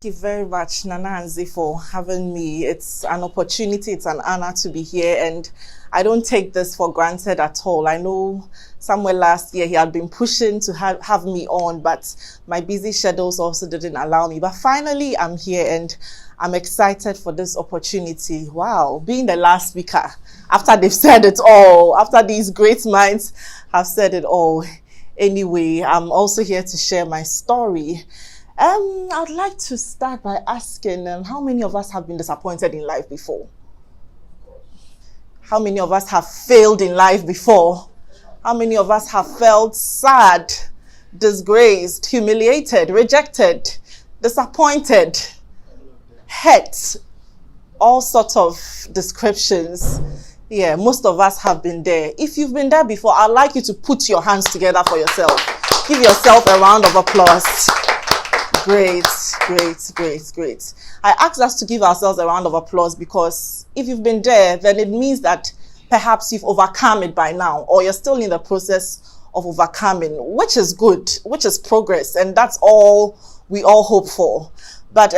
Thank you very much, Nana Emcee, for having me. It's an opportunity, it's an honor to be here, and I don't take this for granted at all. I know somewhere last year he had been pushing to have me on, but my busy schedules also didn't allow me. But finally, I'm here, and I'm excited for this opportunity. Wow, being the last speaker, after they've said it all, after these great minds have said it all. Anyway, I'm also here to share my story. I'd like to start by asking, how many of us have been disappointed in life before? How many of us have failed in life before? How many of us have felt sad, disgraced, humiliated, rejected, disappointed, hurt? All sorts of descriptions. Yeah, most of us have been there. If you've been there before, I'd like you to put your hands together for yourself. Give yourself a round of applause. Great. I asked us to give ourselves a round of applause because if you've been there, then it means that perhaps you've overcome it by now, or you're still in the process of overcoming, which is good, which is progress, and that's all we all hope for. But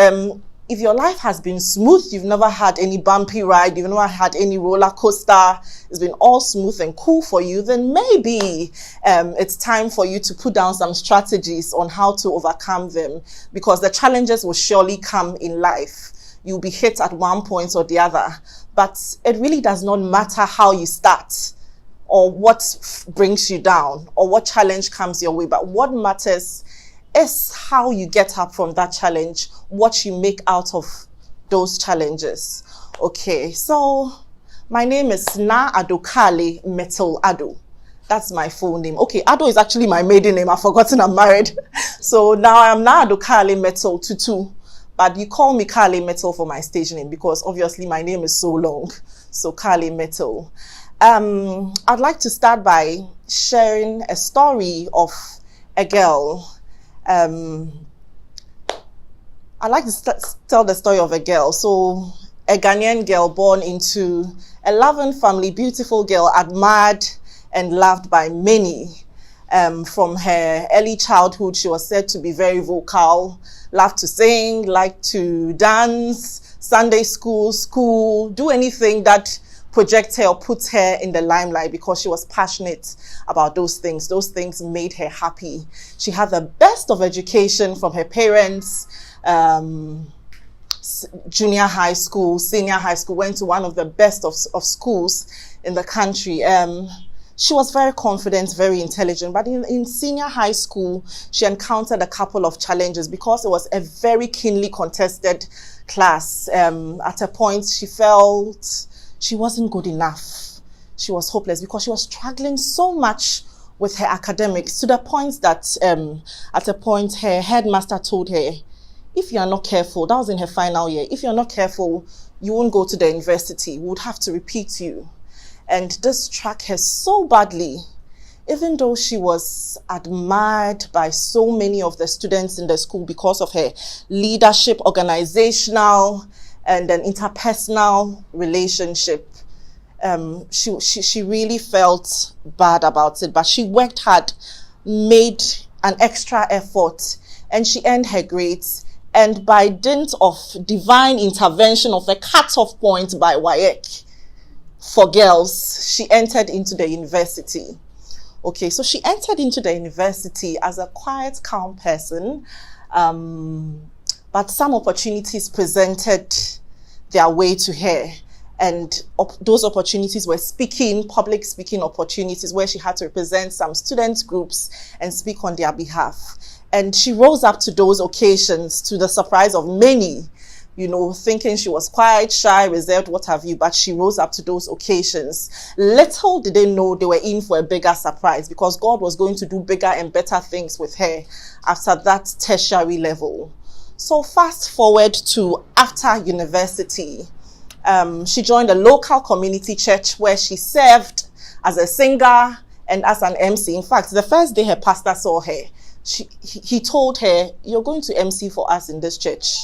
if your life has been smooth, you've never had any bumpy ride, you've never had any roller coaster, it's been all smooth and cool for you, then maybe it's time for you to put down some strategies on how to overcome them, because the challenges will surely come in life. You'll be hit at one point or the other, but it really does not matter how you start or what brings you down or what challenge comes your way, but what matters is how you get up from that challenge, what you make out of those challenges. Okay, so my name is Karley Mettle Ado. That's my full name. Okay, Ado is actually my maiden name. I've forgotten I'm married. So now I'm Karley Mettle Tutu. But you call me Karley Mettle for my stage name because obviously my name is so long. So Karley Mettle. I'd like to start by sharing a story of a girl. I like to tell the story of a girl. So a Ghanaian girl born into a loving family, beautiful girl, admired and loved by many. From her early childhood, she was said to be very vocal, loved to sing, liked to dance, Sunday school, do anything that projects her or puts her in the limelight because she was passionate about those things. Those things made her happy. She had the best of education from her parents, junior high school, senior high school, went to one of the best of schools in the country. She was very confident, very intelligent, but in senior high school, she encountered a couple of challenges because it was a very keenly contested class. At a point, she felt she wasn't good enough. She was hopeless because she was struggling so much with her academics to the point that at a point her headmaster told her, if you are not careful, that was in her final year, if you're not careful, you won't go to the university. We would have to repeat you. And this struck her so badly, even though she was admired by so many of the students in the school because of her leadership, organizational, and an interpersonal relationship. She really felt bad about it, but she worked hard, made an extra effort, and she earned her grades. And by dint of divine intervention of a cut-off point by WAEC for girls, she entered into the university. Okay, so she entered into the university as a quiet, calm person, but some opportunities presented their way to her. And those opportunities were public speaking opportunities where she had to represent some student groups and speak on their behalf. And she rose up to those occasions to the surprise of many, thinking she was quiet, shy, reserved, what have you, but she rose up to those occasions. Little did they know they were in for a bigger surprise because God was going to do bigger and better things with her after that tertiary level. So fast forward to after university, she joined a local community church where she served as a singer and as an MC. In fact, the first day her pastor saw her, he told her, you're going to MC for us in this church.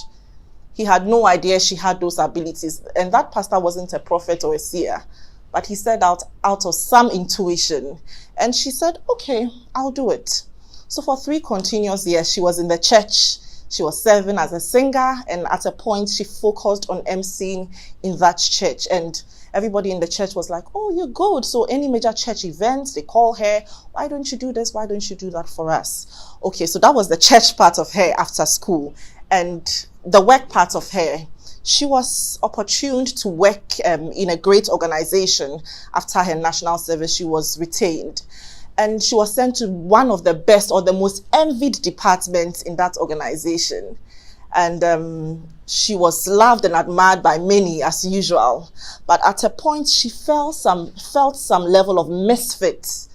He had no idea she had those abilities. And that pastor wasn't a prophet or a seer, but he said out of some intuition. And she said, okay, I'll do it. So for 3 continuous years, she was in the church She was serving as a singer, and at a point she focused on emceeing in that church. And everybody in the church was like, oh, you're good. So any major church events, they call her, why don't you do this? Why don't you do that for us? Okay, so that was the church part of her after school. And the work part of her, she was opportuned to work in a great organization. After her national service, she was retained. And she was sent to one of the best or the most envied departments in that organization. And she was loved and admired by many as usual. But at a point, she felt some level of misfit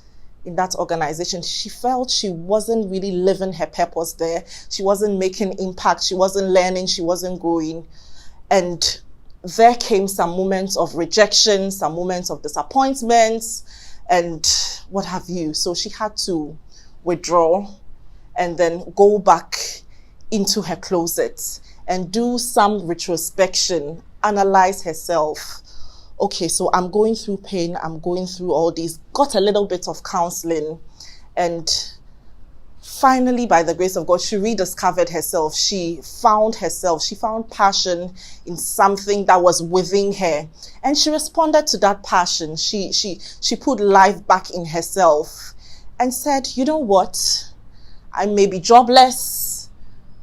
in that organization. She felt she wasn't really living her purpose there. She wasn't making impact. She wasn't learning. She wasn't growing. And there came some moments of rejection, some moments of disappointments, and what have you. So she had to withdraw and then go back into her closet and do some retrospection, analyze herself. Okay, so I'm going through pain, I'm going through all this, got a little bit of counseling, and finally, by the grace of God, she rediscovered herself. She found passion in something that was within her. And she responded to that passion. She put life back in herself and said, you know what? I may be jobless.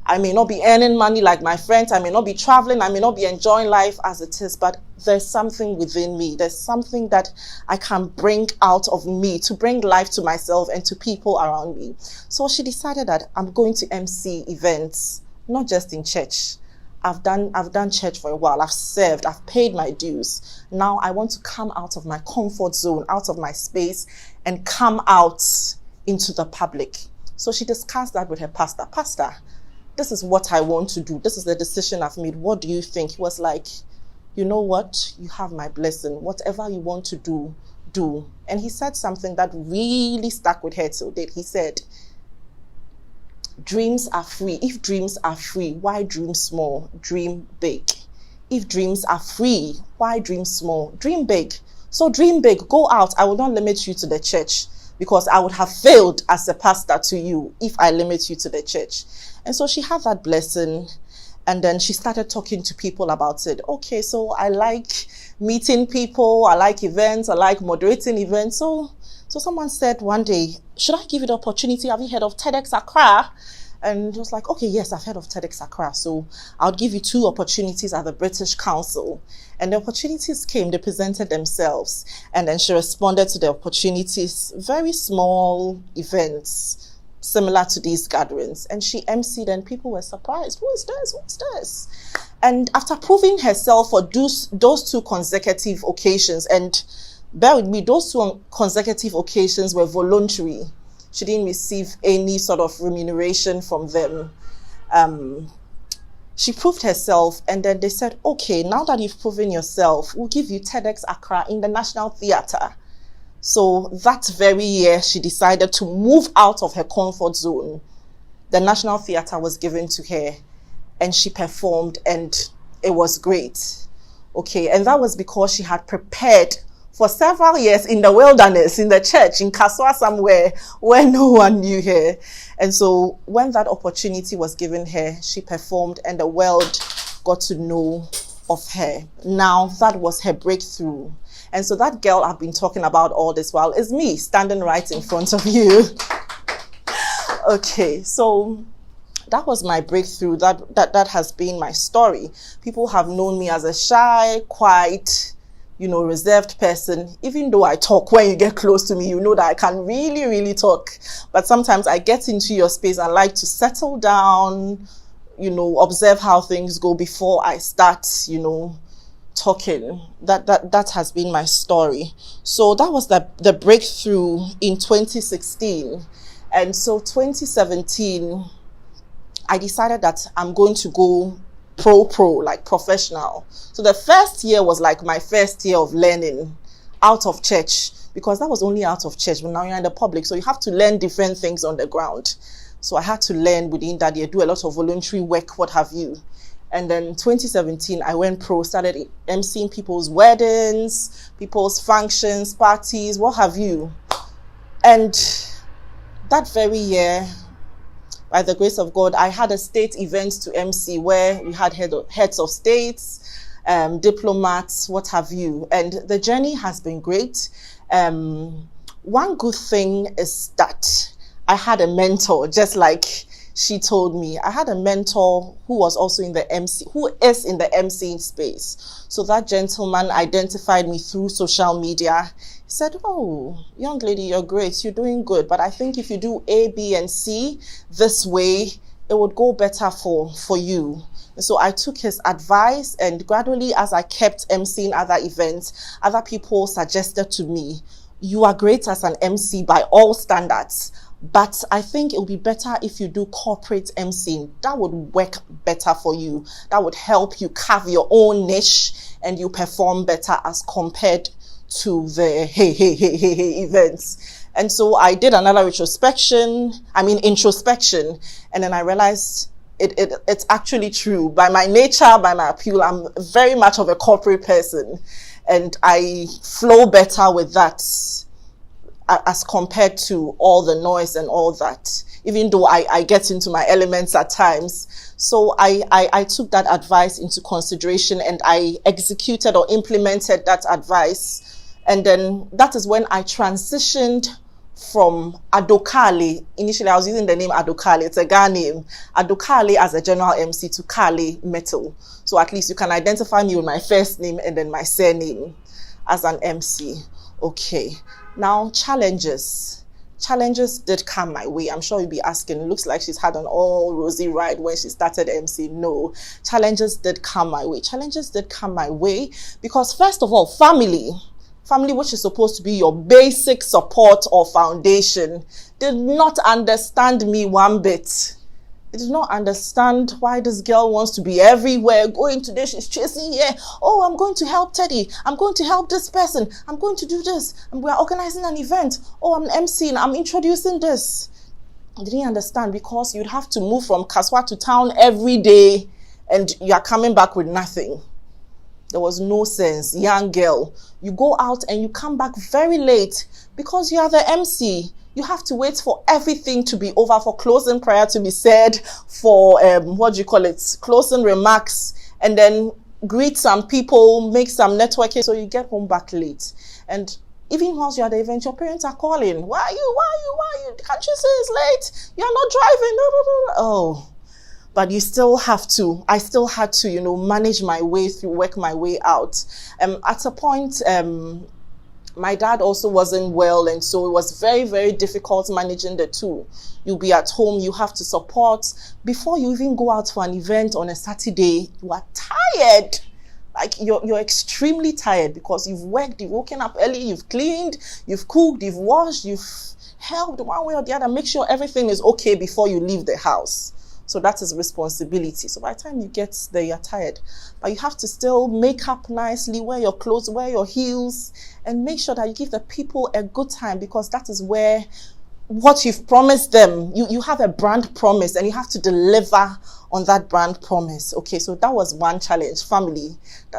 I may not be earning money like my friends. I may not be traveling. I may not be enjoying life as it is, but there's something within me. There's something that I can bring out of me to bring life to myself and to people around me. So she decided that I'm going to MC events, not just in church. I've done church for a while. I've served. I've paid my dues. Now I want to come out of my comfort zone, out of my space, and come out into the public. So she discussed that with her pastor. Pastor, this is what I want to do. This is the decision I've made. What do you think? He was like, you know what? You have my blessing. Whatever you want to do, do. And he said something that really stuck with her till date. He said, dreams are free. If dreams are free, why dream small? Dream big. If dreams are free, why dream small? Dream big. So dream big. Go out. I will not limit you to the church, because I would have failed as a pastor to you if I limit you to the church. And so she had that blessing, and then she started talking to people about it. Okay, so I like meeting people, I like events, I like moderating events. So someone said one day, should I give you the opportunity? Have you heard of TEDx Accra? And it was like, okay, yes, I've heard of TEDx Accra. So I'll give you 2 opportunities at the British Council. And the opportunities came, they presented themselves. And then she responded to the opportunities, very small events, similar to these gatherings. And she emceed, and people were surprised. Who is this? What's this? And after proving herself for those 2 consecutive occasions, and bear with me, those 2 consecutive occasions were voluntary. She didn't receive any sort of remuneration from them. She proved herself, and then they said, okay, now that you've proven yourself, we'll give you TEDx Accra in the National Theatre. So that very year, she decided to move out of her comfort zone. The National Theatre was given to her, and she performed, and it was great. Okay, and that was because she had prepared for several years in the wilderness, in the church, in Kaswa somewhere, where no one knew her. And so when that opportunity was given her, she performed, and the world got to know of her. Now, that was her breakthrough. And so that girl I've been talking about all this while is me, standing right in front of you. Okay, so that was my breakthrough. That has been my story. People have known me as a shy, quiet, reserved person. Even though I talk, when you get close to me, you know that I can really, really talk. But sometimes I get into your space and like to settle down, observe how things go before I start, talking. That has been my story. So that was the breakthrough in 2016. And so 2017, I decided that I'm going to go pro, like professional. So the first year was like my first year of learning out of church, because that was only out of church, but now you're in the public, so you have to learn different things on the ground. So I had to learn within that year, do a lot of voluntary work, what have you. And then 2017, I went pro, started emceeing people's weddings, people's functions, parties, what have you. And that very year, by the grace of God, I had a state event to MC where we had heads of states, diplomats, what have you. And the journey has been great. One good thing is that I had a mentor, just like she told me. I had a mentor who was also in the MC, who is in the MCing space. So that gentleman identified me through social media. He said, oh, young lady, you're great, you're doing good, but I think if you do A, B, and C this way, it would go better for you. And so I took his advice, and gradually as I kept MCing other events, other people suggested to me, you are great as an MC by all standards, but I think it would be better if you do corporate MCing. That would work better for you. That would help you carve your own niche and you perform better as compared to the hey events. And so I did another introspection, and then I realized it's actually true. By my nature, by my appeal, I'm very much of a corporate person, and I flow better with that as compared to all the noise and all that, even though I get into my elements at times. So I took that advice into consideration, and I executed or implemented that advice. And then that is when I transitioned from Adokale. Initially, I was using the name Adokale. It's a Ghana name. Adokale as a general MC to Karley Mettle. So at least you can identify me with my first name and then my surname as an MC. Okay. Now, challenges. Challenges did come my way. I'm sure you'll be asking, it looks like she's had an all rosy ride when she started MC. No, challenges did come my way. Challenges did come my way because, first of all, family, which is supposed to be your basic support or foundation, did not understand me one bit. They did not understand why this girl wants to be everywhere. Going today, she's chasing here. Oh, I'm going to help Teddy. I'm going to help this person. I'm going to do this. And we're organizing an event. Oh, I'm emceeing. I'm introducing this. I didn't understand because you'd have to move from Kaswa to town every day and you're coming back with nothing. There was no sense. Young girl, you go out and you come back very late because you are the MC. You have to wait for everything to be over, for closing prayer to be said, for closing remarks, and then greet some people, make some networking, so you get home back late. And even whilst you're at the event, your parents are calling. Why are you? Can't you say it's late? You're not driving. Oh, but you still have to. I still had to, manage my way through, work my way out. At a point, my dad also wasn't well, and so it was very, very difficult managing the two. You'll be at home, you have to support. Before you even go out for an event on a Saturday, you are tired. Like you're extremely tired because you've worked, you've woken up early, you've cleaned, you've cooked, you've washed, you've helped one way or the other. Make sure everything is okay before you leave the house. So that is responsibility. So by the time you get there, you're tired. But you have to still make up nicely, wear your clothes, wear your heels, and make sure that you give the people a good time, because that is where what you've promised them, you have a brand promise and you have to deliver on that brand promise. Okay, so that was one challenge, family.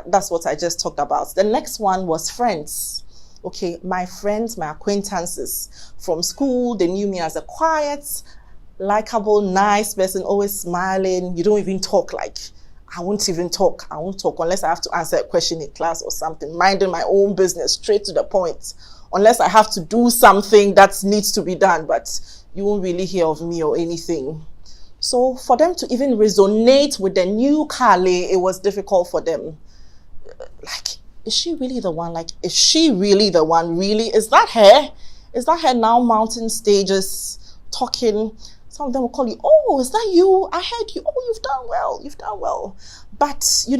That's what I just talked about. The next one was friends. Okay, my friends, my acquaintances from school, they knew me as a quiet, likable, nice person, always smiling. You don't even talk. Like, I won't talk unless I have to answer a question in class or something. Minding my own business, straight to the point. Unless I have to do something that needs to be done, but you won't really hear of me or anything. So for them to even resonate with the new Karley, it was difficult for them. Like, is she really the one? Like, is she really the one? Really? Is that her? Is that her now mounting stages, talking? Some of them will call you, oh, is that you? I heard you. Oh, you've done well. But, you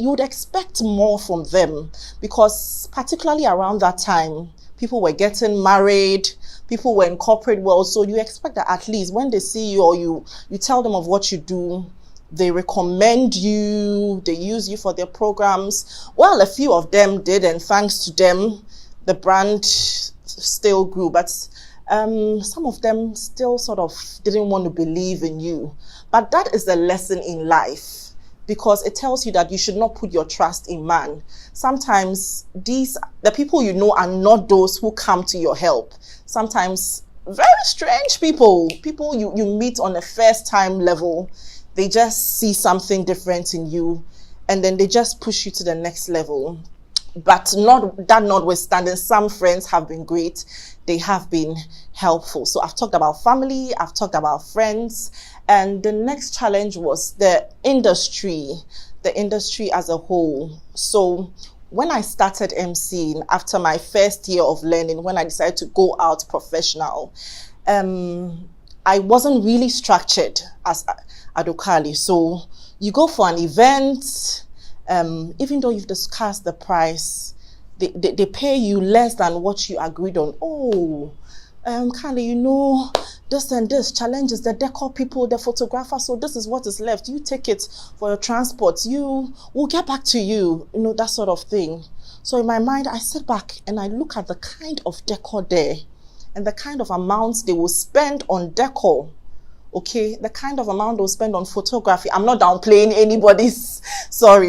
would expect more from them, because particularly around that time, people were getting married, people were in corporate world. So you expect that at least when they see you or you tell them of what you do, they recommend you, they use you for their programs. Well, a few of them did, and thanks to them, the brand still grew. But some of them still sort of didn't want to believe in you. But that is a lesson in life, because it tells you that you should not put your trust in man. Sometimes the people you know are not those who come to your help. Sometimes very strange people. People you meet on a first time level. They just see something different in you, and then they just push you to the next level. But notwithstanding, some friends have been great. They have been helpful. So I've talked about family, I've talked about friends, and the next challenge was the industry as a whole. So when I started emceeing, after my first year of learning, when I decided to go out professional, I wasn't really structured as Karley. So you go for an event, even though you've discussed the price, they pay you less than what you agreed on. Oh, Karley, you know, this and this challenges the decor people, the photographer, so this is what is left. You take it for your transport. We'll get back to you, you know, that sort of thing. So in my mind, I sit back and I look at the kind of decor there and the kind of amounts they will spend on decor. Okay, the kind of amount they'll spend on photography. I'm not downplaying anybody's,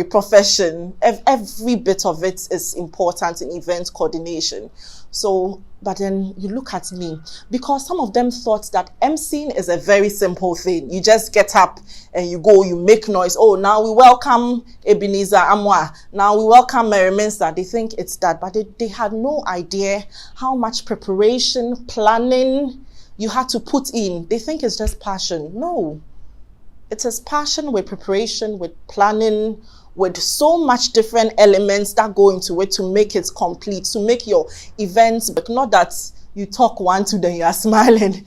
profession. Every bit of it is important in event coordination. So, but then you look at me, because some of them thought that emceeing is a very simple thing. You just get up and you go, you make noise. Oh, now we welcome Ebenezer Amwa. Now we welcome Mary Minster. They think it's that, but they had no idea how much preparation, planning you had to put in. They think it's just passion. No, it is passion with preparation, with planning, with so much different elements that go into it to make it complete, to make your events, but not that you talk one to then you're smiling.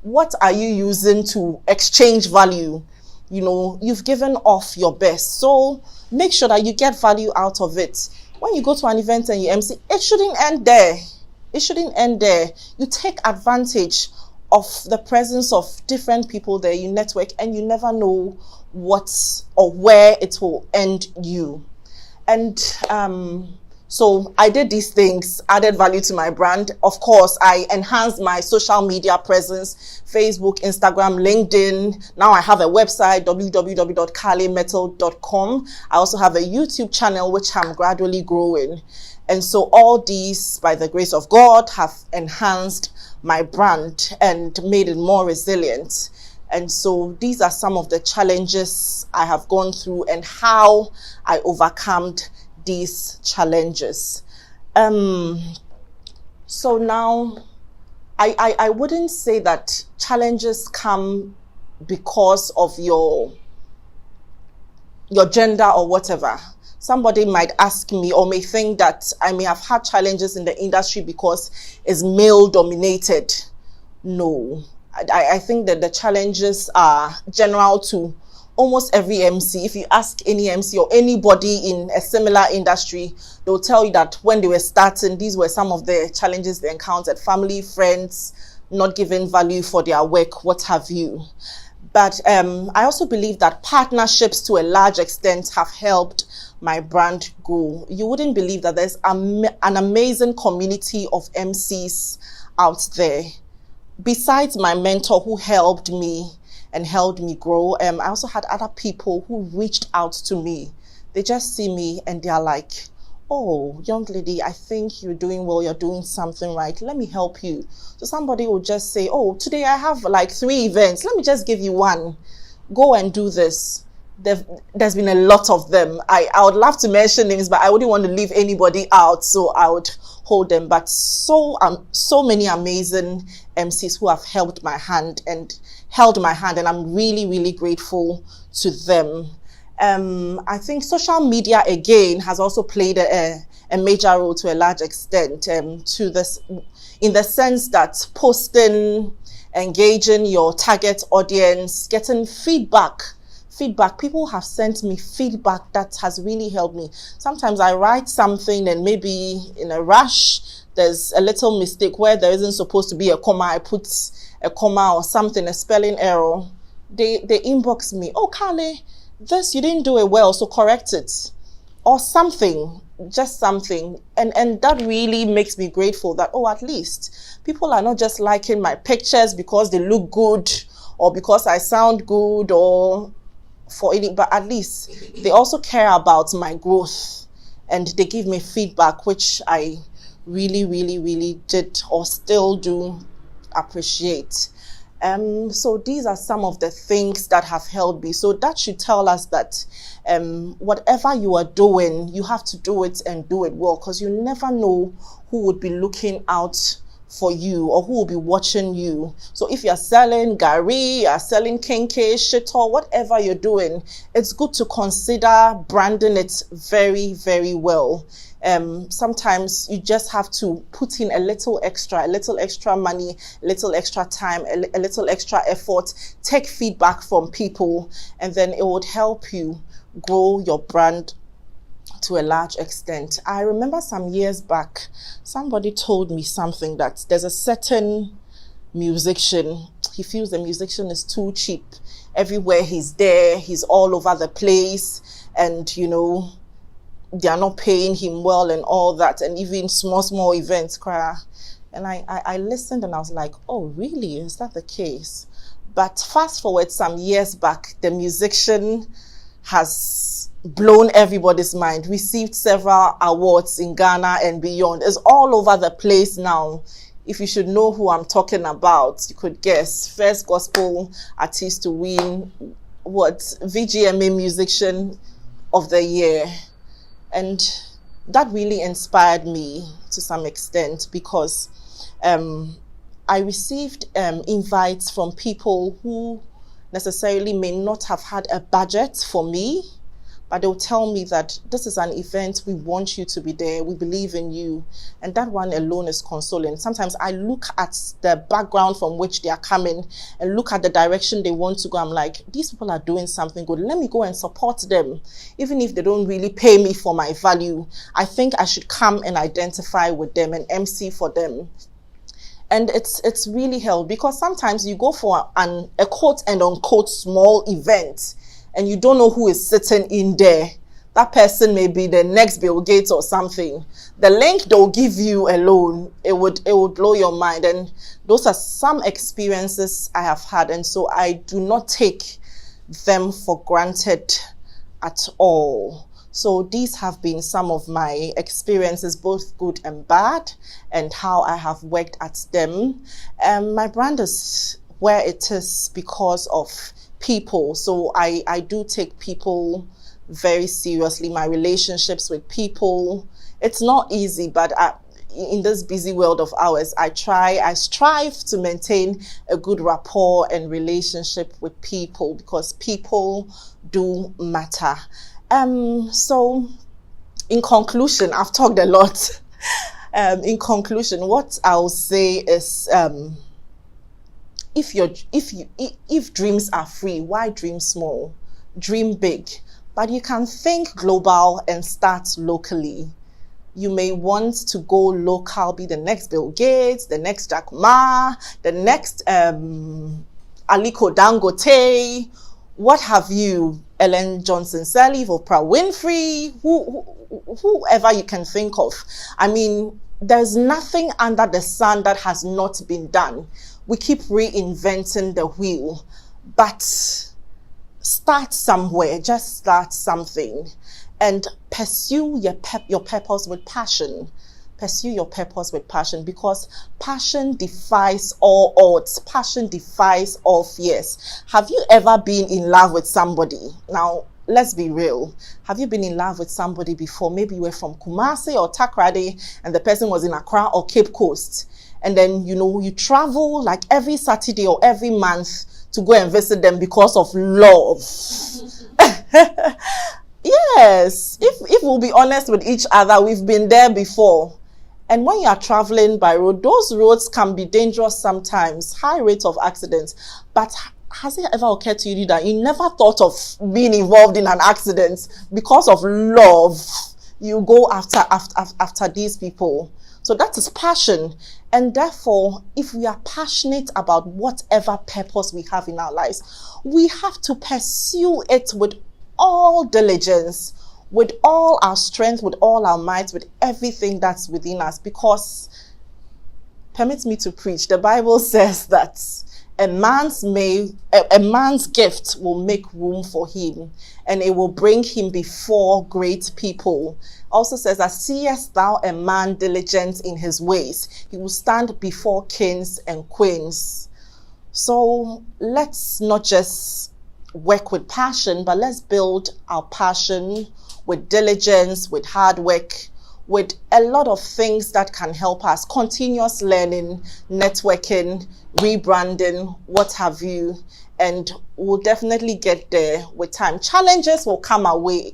What are you using to exchange value? You know, you've given off your best. So make sure that you get value out of it. When you go to an event and you MC, it shouldn't end there. It shouldn't end there. You take advantage of the presence of different people there. You network, and you never know what or where it will end you. And so I did these things, added value to my brand. Of course, I enhanced my social media presence, Facebook, Instagram, LinkedIn. Now I have a website, www.karleymettle.com. I also have a YouTube channel, which I'm gradually growing. And so all these, by the grace of God, have enhanced my brand and made it more resilient. And so these are some of the challenges I have gone through and how I overcome these challenges. So now, I wouldn't say that challenges come because of your gender or whatever. Somebody might ask me or may think that I may have had challenges in the industry because it's male dominated. No, I think that the challenges are general to almost every MC. If you ask any MC or anybody in a similar industry, they'll tell you that when they were starting, these were some of the challenges they encountered. Family, friends, not giving value for their work, what have you. But I also believe that partnerships to a large extent have helped my brand grow. You wouldn't believe that there's an amazing community of MCs out there. Besides my mentor who helped me and held me grow, I also had other people who reached out to me. They just see me and they're like, oh, young lady, I think you're doing well, you're doing something right. Let me help you. So somebody will just say, oh, today I have like 3 events. Let me just give you one. Go and do this. There's been a lot of them. I would love to mention names, but I wouldn't want to leave anybody out, so I would hold them. But so many amazing MCs who have held my hand, and I'm really, really grateful to them. I think social media again has also played a major role to a large extent to this, in the sense that posting, engaging your target audience, getting feedback. People have sent me feedback that has really helped me. Sometimes I write something and maybe in a rush, there's a little mistake where there isn't supposed to be a comma. I put a comma or something, a spelling error. They inbox me, oh, Karley, this, you didn't do it well, so correct it. Or something, just something. And that really makes me grateful that, oh, at least people are not just liking my pictures because they look good or because I sound good or for any, but at least they also care about my growth and they give me feedback, which I really, really, really did or still do appreciate. So these are some of the things that have helped me. So that should tell us that whatever you are doing, you have to do it and do it well, because you never know who would be looking out for you or who will be watching you. So if you're selling gari, you're selling kenke, shito, whatever you're doing, it's good to consider branding it very, very well. Sometimes you just have to put in a little extra money, a little extra time, a little extra effort, take feedback from people, and then it would help you grow your brand to a large extent. I remember some years back, somebody told me something, that there's a certain musician, he feels the musician is too cheap. Everywhere he's there, he's all over the place, and you know, they are not paying him well and all that, and even small events cry. And I listened and I was like, oh really, is that the case? But fast forward some years back, the musician has blown everybody's mind, received several awards in Ghana and beyond, is all over the place now. If you should know who I'm talking about, you could guess. First gospel artist to win VGMA Musician of the Year. And that really inspired me to some extent, because I received invites from people who necessarily may not have had a budget for me, but they'll tell me that this is an event, we want you to be there, we believe in you. And that one alone is consoling. Sometimes I look at the background from which they are coming and look at the direction they want to go. I'm like, these people are doing something good. Let me go and support them. Even if they don't really pay me for my value, I think I should come and identify with them and MC for them. And it's really helped, because sometimes you go for a quote and unquote small event and you don't know who is sitting in there. That person may be the next Bill Gates or something. The link they'll give you alone, it would blow your mind. And those are some experiences I have had, and so I do not take them for granted at all. So these have been some of my experiences, both good and bad, and how I have worked at them. My brand is where it is because of people. So I do take people very seriously, my relationships with people. It's not easy, but in this busy world of ours, I strive to maintain a good rapport and relationship with people, because people do matter. So in conclusion, I've talked a lot. In conclusion, what I'll say is, if dreams are free, why dream small? Dream big. But you can think global and start locally. You may want to go local, be the next Bill Gates, the next Jack Ma, the next Aliko Dangote, what have you, Ellen Johnson Sirleaf, Oprah Winfrey, whoever you can think of. I mean, there's nothing under the sun that has not been done. We keep reinventing the wheel, but start somewhere, just start something, and pursue your purpose with passion. Pursue your purpose with passion, because passion defies all odds. Passion defies all fears. Have you ever been in love with somebody? Now, let's be real. Have you been in love with somebody before? Maybe you were from Kumasi or Takoradi and the person was in Accra or Cape Coast. And then, you travel like every Saturday or every month to go and visit them because of love. Yes, if we'll be honest with each other, we've been there before. And when you are traveling by road, those roads can be dangerous sometimes, high rates of accidents. But has it ever occurred to you that you never thought of being involved in an accident because of love? You go after these people. So that is passion. And therefore, if we are passionate about whatever purpose we have in our lives, we have to pursue it with all diligence, with all our strength, with all our might, with everything that's within us. Because, permit me to preach, the Bible says that a man's gift will make room for him, and it will bring him before great people. Also says that, seest thou a man diligent in his ways, he will stand before kings and queens. So let's not just work with passion, but let's build our passion with diligence, with hard work, with a lot of things that can help us. Continuous learning, networking, rebranding, what have you. And we'll definitely get there with time. Challenges will come our way,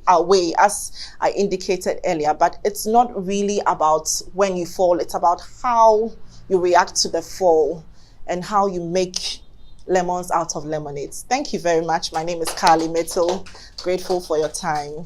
as I indicated earlier, but it's not really about when you fall. It's about how you react to the fall and how you make lemons out of lemonades. Thank you very much. My name is Karley Mettle. Grateful for your time.